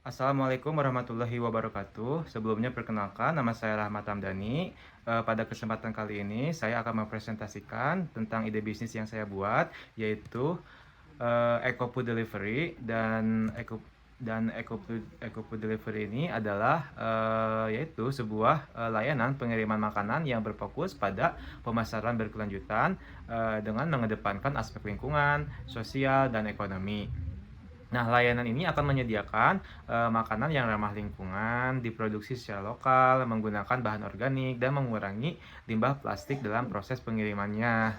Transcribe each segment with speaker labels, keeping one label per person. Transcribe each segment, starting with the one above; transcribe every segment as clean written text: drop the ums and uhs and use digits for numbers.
Speaker 1: Assalamualaikum warahmatullahi wabarakatuh. Sebelumnya perkenalkan, nama saya Rahmat Ramdhani. Pada kesempatan kali ini, saya akan mempresentasikan tentang ide bisnis yang saya buat, yaitu EcoFood Delivery dan EcoFood Delivery ini adalah yaitu sebuah layanan pengiriman makanan yang berfokus pada pemasaran berkelanjutan dengan mengedepankan aspek lingkungan, sosial, dan ekonomi. Nah, layanan ini akan menyediakan makanan yang ramah lingkungan, diproduksi secara lokal, menggunakan bahan organik, dan mengurangi limbah plastik dalam proses pengirimannya.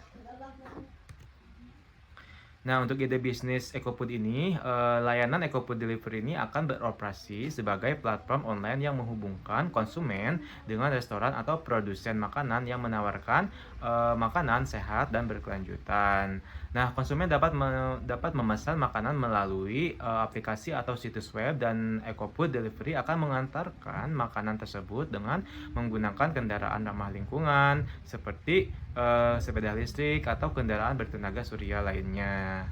Speaker 1: Nah, untuk ide bisnis EcoFood ini, layanan EcoFood Delivery ini akan beroperasi sebagai platform online yang menghubungkan konsumen dengan restoran atau produsen makanan yang menawarkan makanan sehat dan berkelanjutan. Nah, konsumen dapat memesan makanan melalui aplikasi atau situs web, dan EcoFood Delivery akan mengantarkan makanan tersebut dengan menggunakan kendaraan ramah lingkungan seperti sepeda listrik atau kendaraan bertenaga surya lainnya.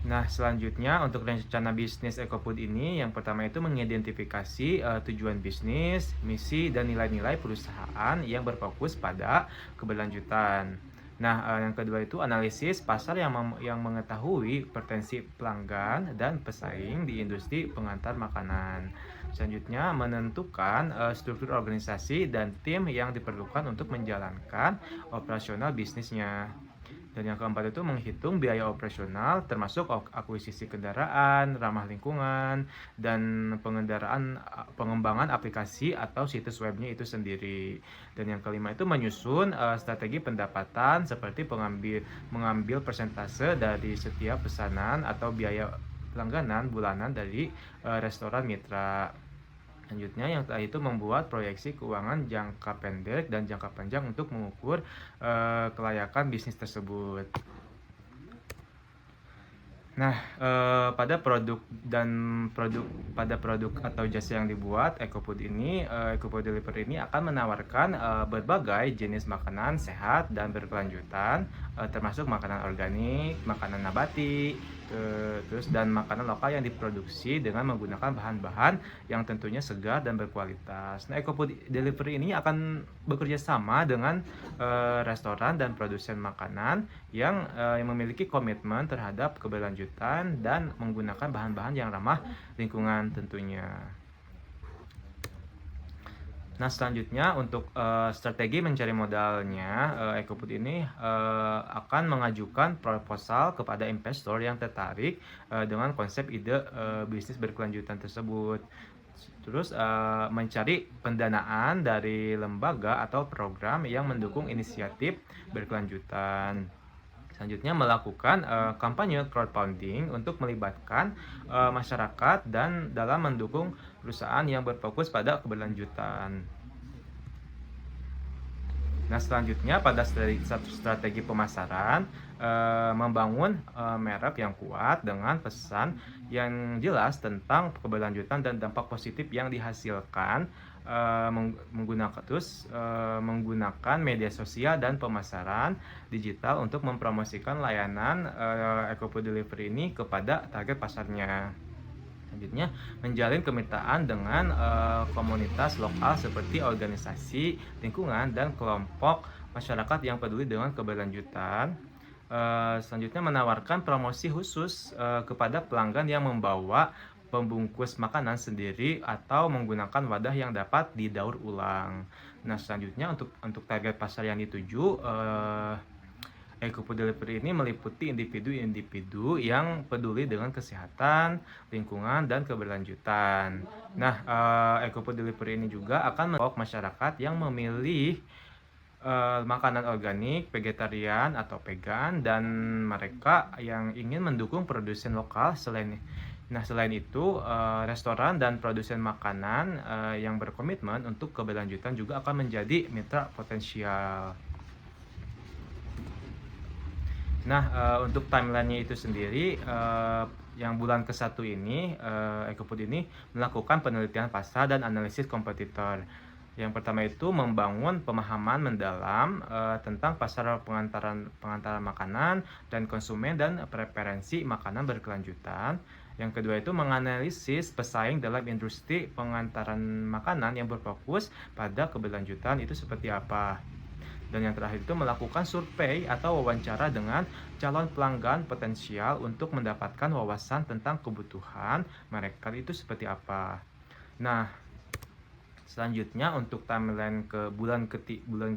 Speaker 1: Nah, selanjutnya untuk rencana bisnis EcoFood ini, yang pertama itu mengidentifikasi tujuan bisnis, misi, dan nilai-nilai perusahaan yang berfokus pada keberlanjutan. Nah, yang kedua itu analisis pasar yang mengetahui potensi pelanggan dan pesaing di industri pengantar makanan. Selanjutnya, menentukan struktur organisasi dan tim yang diperlukan untuk menjalankan operasional bisnisnya. Dan yang keempat itu menghitung biaya operasional termasuk akuisisi kendaraan, ramah lingkungan, dan pengembangan aplikasi atau situs webnya itu sendiri. Dan yang kelima itu menyusun strategi pendapatan seperti mengambil persentase dari setiap pesanan atau biaya langganan bulanan dari restoran mitra. Selanjutnya yang terakhir itu membuat proyeksi keuangan jangka pendek dan jangka panjang untuk mengukur kelayakan bisnis tersebut. Nah, pada produk atau jasa yang dibuat EcoFood Delivery ini akan menawarkan berbagai jenis makanan sehat dan berkelanjutan, termasuk makanan organik, makanan nabati, terus dan makanan lokal yang diproduksi dengan menggunakan bahan-bahan yang tentunya segar dan berkualitas. Nah, EcoFood Delivery ini akan bekerja sama dengan restoran dan produsen makanan yang memiliki komitmen terhadap keberlanjutan dan menggunakan bahan-bahan yang ramah lingkungan tentunya. Nah, selanjutnya untuk strategi mencari modalnya, EcoFood ini akan mengajukan proposal kepada investor yang tertarik dengan konsep ide bisnis berkelanjutan tersebut. Terus mencari pendanaan dari lembaga atau program yang mendukung inisiatif berkelanjutan. Selanjutnya melakukan kampanye crowdfunding untuk melibatkan masyarakat dan dalam mendukung perusahaan yang berfokus pada keberlanjutan. Nah, selanjutnya pada strategi pemasaran, membangun merek yang kuat dengan pesan yang jelas tentang keberlanjutan dan dampak positif yang dihasilkan, menggunakan media sosial dan pemasaran digital untuk mempromosikan layanan EcoFood Delivery ini kepada target pasarnya. Selanjutnya, menjalin kemitraan dengan komunitas lokal seperti organisasi lingkungan dan kelompok masyarakat yang peduli dengan keberlanjutan. Selanjutnya, menawarkan promosi khusus kepada pelanggan yang membawa pembungkus makanan sendiri atau menggunakan wadah yang dapat didaur ulang. Nah, selanjutnya untuk target pasar yang dituju, EcoFood Delivery ini meliputi individu-individu yang peduli dengan kesehatan, lingkungan, dan keberlanjutan. Nah, EcoFood Delivery ini juga akan membawa masyarakat yang memilih makanan organik, vegetarian atau vegan, dan mereka yang ingin mendukung produsen lokal. Selain itu, restoran dan produsen makanan yang berkomitmen untuk keberlanjutan juga akan menjadi mitra potensial. Nah, untuk timeline-nya itu sendiri, yang bulan ke-1 ini, EcoFood ini melakukan penelitian pasar dan analisis kompetitor. Yang pertama itu membangun pemahaman mendalam tentang pasar pengantaran makanan dan konsumen dan preferensi makanan berkelanjutan. Yang kedua itu menganalisis pesaing dalam industri pengantaran makanan yang berfokus pada keberlanjutan itu seperti apa. Dan yang terakhir itu melakukan survei atau wawancara dengan calon pelanggan potensial untuk mendapatkan wawasan tentang kebutuhan mereka itu seperti apa. Nah, selanjutnya untuk timeline ke bulan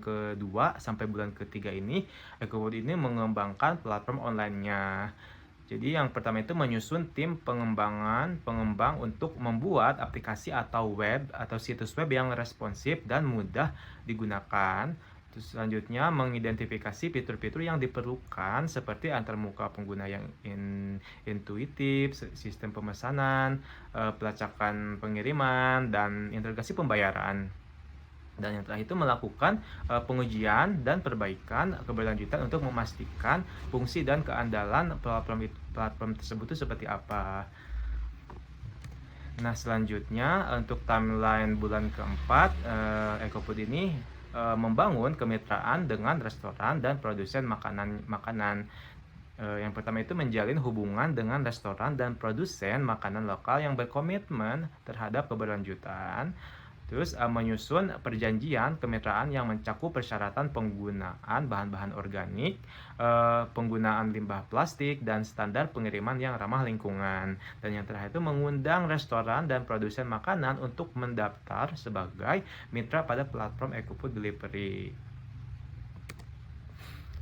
Speaker 1: kedua sampai bulan ketiga ini, EcoFood ini mengembangkan platform online-nya. Jadi yang pertama itu menyusun tim pengembang untuk membuat aplikasi atau situs web yang responsif dan mudah digunakan. Terus selanjutnya mengidentifikasi fitur-fitur yang diperlukan seperti antarmuka pengguna yang intuitif, sistem pemesanan, pelacakan pengiriman, dan integrasi pembayaran. Dan yang terakhir itu melakukan pengujian dan perbaikan keberlanjutan untuk memastikan fungsi dan keandalan platform tersebut itu seperti apa. Nah, selanjutnya untuk timeline bulan keempat, EcoFood ini membangun kemitraan dengan restoran dan produsen makanan. Yang pertama itu menjalin hubungan dengan restoran dan produsen makanan lokal yang berkomitmen terhadap keberlanjutan. Terus menyusun perjanjian kemitraan yang mencakup persyaratan penggunaan bahan-bahan organik, penggunaan limbah plastik, dan standar pengiriman yang ramah lingkungan. Dan yang terakhir itu mengundang restoran dan produsen makanan untuk mendaftar sebagai mitra pada platform EcoFood Delivery.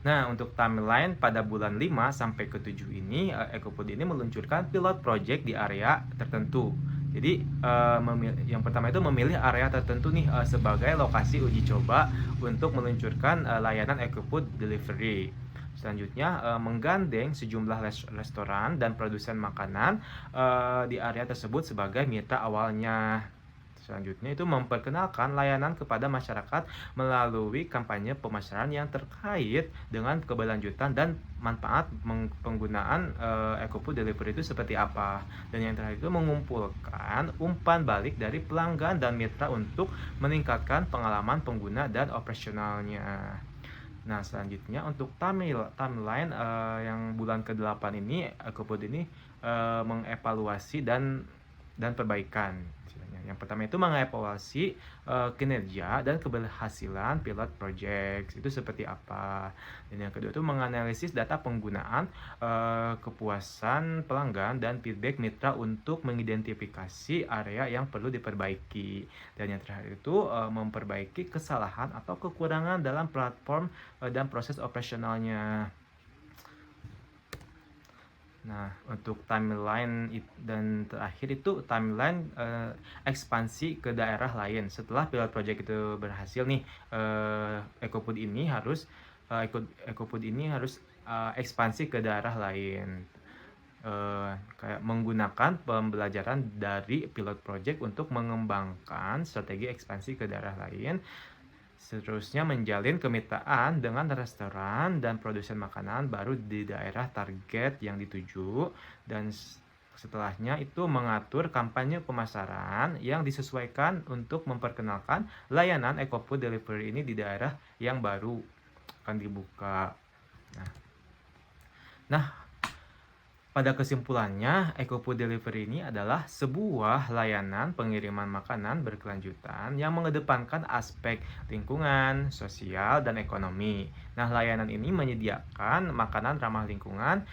Speaker 1: Nah, untuk timeline pada bulan 5 sampai ke 7 ini, EcoFood ini meluncurkan pilot project di area tertentu. Jadi, yang pertama itu memilih area tertentu nih sebagai lokasi uji coba untuk meluncurkan layanan EcoFood Delivery. Selanjutnya, menggandeng sejumlah restoran dan produsen makanan di area tersebut sebagai mitra awalnya. Selanjutnya itu memperkenalkan layanan kepada masyarakat melalui kampanye pemasaran yang terkait dengan keberlanjutan dan manfaat penggunaan EcoFood Delivery itu seperti apa. Dan yang terakhir itu mengumpulkan umpan balik dari pelanggan dan mitra untuk meningkatkan pengalaman pengguna dan operasionalnya. Nah, selanjutnya untuk timeline yang bulan ke-8 ini, EcoFood ini mengevaluasi dan perbaikan. Yang pertama itu mengevaluasi kinerja dan keberhasilan pilot project itu seperti apa. Dan yang kedua itu menganalisis data penggunaan, kepuasan pelanggan dan feedback mitra untuk mengidentifikasi area yang perlu diperbaiki. Dan yang terakhir itu memperbaiki kesalahan atau kekurangan dalam platform dan proses operasionalnya. Nah, untuk timeline dan terakhir itu timeline ekspansi ke daerah lain. Setelah pilot project itu berhasil nih, EcoFood ini harus ekspansi ke daerah lain. Kayak menggunakan pembelajaran dari pilot project untuk mengembangkan strategi ekspansi ke daerah lain. Seterusnya menjalin kemitraan dengan restoran dan produsen makanan baru di daerah target yang dituju, dan setelahnya itu mengatur kampanye pemasaran yang disesuaikan untuk memperkenalkan layanan EcoFood Delivery ini di daerah yang baru akan dibuka. Nah, pada kesimpulannya, EcoFood Delivery ini adalah sebuah layanan pengiriman makanan berkelanjutan yang mengedepankan aspek lingkungan, sosial, dan ekonomi. Nah, layanan ini menyediakan makanan ramah lingkungan,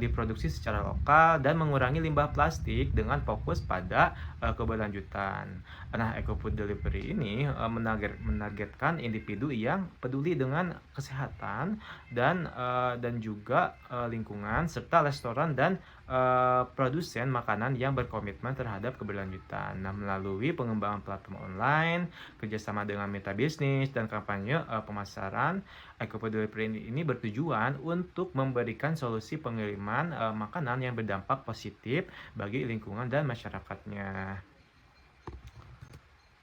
Speaker 1: diproduksi secara lokal, dan mengurangi limbah plastik dengan fokus pada keberlanjutan. Nah, EcoFood Delivery ini menargetkan individu yang peduli dengan kesehatan dan juga lingkungan, serta restoran dan produsen makanan yang berkomitmen terhadap keberlanjutan. Nah, melalui pengembangan platform online, kerjasama dengan mitra bisnis, dan kampanye pemasaran, EcoFood Delivery ini bertujuan untuk memberikan solusi pengiriman makanan yang berdampak positif bagi lingkungan dan masyarakatnya.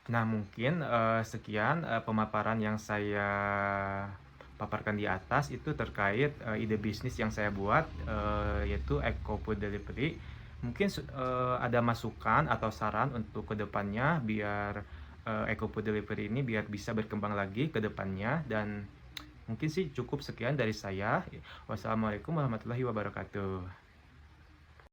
Speaker 1: Nah, mungkin sekian pemaparan yang saya paparkan di atas itu terkait ide bisnis yang saya buat, yaitu EcoFood Delivery. Mungkin ada masukan atau saran untuk kedepannya biar EcoFood Delivery ini biar bisa berkembang lagi ke depannya. Dan mungkin sih cukup sekian dari saya. Wassalamualaikum warahmatullahi wabarakatuh.